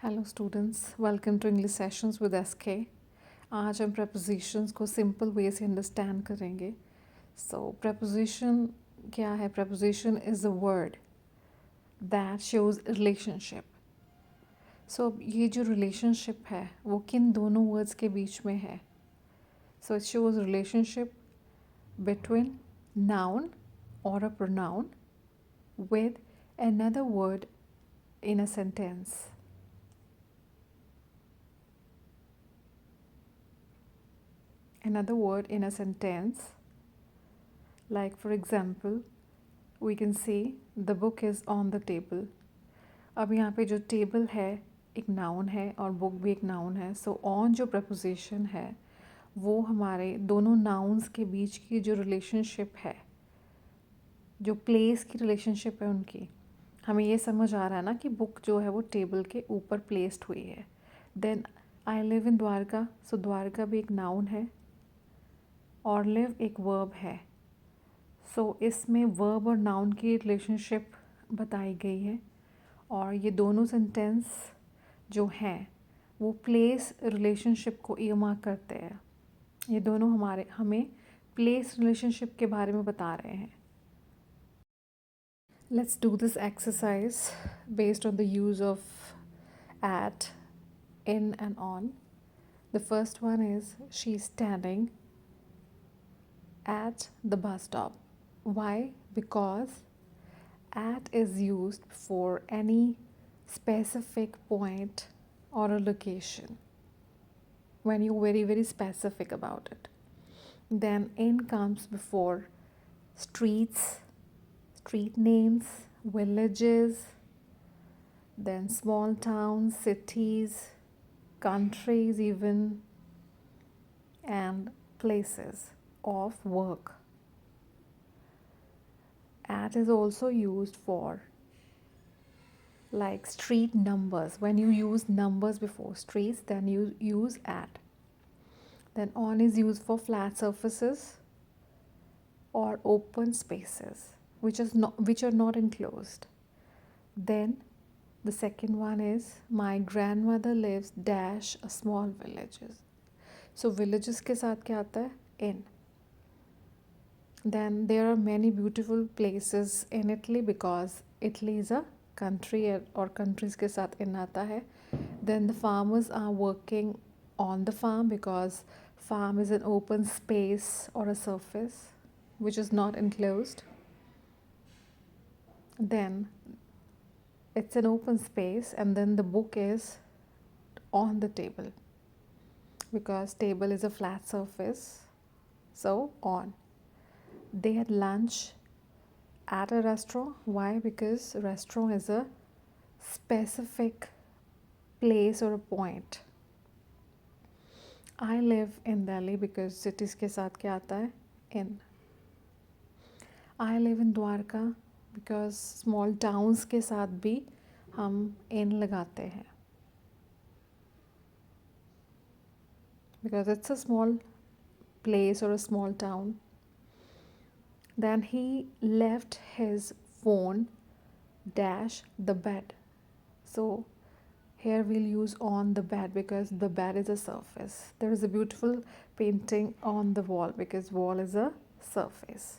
Hello students, welcome to English sessions with SK. आज हम prepositions को सिंपल वे से अंडरस्टैंड करेंगे। सो preposition क्या है? preposition is a word that shows relationship. So ये जो रिलेशनशिप है वो किन दोनों वर्ड्स के बीच में है? So it shows relationship between noun और a pronoun with another word in a sentence. Another word in a sentence, like for example we can say the book is on the table. अब यहाँ पे जो table है एक noun है और book भी एक नाउन है। सो ऑन जो प्रपोजिशन है वो हमारे दोनों नाउन्स के बीच की जो रिलेशनशिप है, जो प्लेस की रिलेशनशिप है उनकी, हमें ये समझ आ रहा है ना कि बुक जो है वो टेबल के ऊपर प्लेस्ड हुई है। Then I live in Dwarka, so Dwarka भी एक नाउन है और लिव एक वर्ब है। सो इसमें वर्ब और नाउन की रिलेशनशिप बताई गई है और ये दोनों सेंटेंस जो हैं वो प्लेस रिलेशनशिप को इयरमार्क करते हैं। ये दोनों हमें प्लेस रिलेशनशिप के बारे में बता रहे हैं। Let's do this exercise based on the use of at, in and on. The first one is she's standing at the bus stop. Why? Because at is used for any specific point or a location when you're very specific about it. Then in comes before streets, street names, villages, then small towns, cities, countries even, and places of work. At is also used for like street numbers. When you use numbers before streets, then you use at. Then on is used for flat surfaces or open spaces which are not enclosed. Then the second one is my grandmother lives dash a small villages. So villages के साथ क्या आता है? In. Then there are many beautiful places in Italy because Italy is a country और countries के साथ in आता है. Then the farmers are working on the farm because farm is an open space or a surface which is not enclosed. Then it's an open space and then the book is on the table because table is a flat surface, so on. They had lunch at a restaurant. Why? Because restaurant is a specific place or a point. I live in Delhi because cities के साथ क्या आता है? In. I live in Dwarka because small towns के साथ भी हम in लगाते हैं because it's a small place or a small town. Then he left his phone dash the bed. So here we'll use on the bed because the bed is a surface. There is a beautiful painting on the wall because wall is a surface.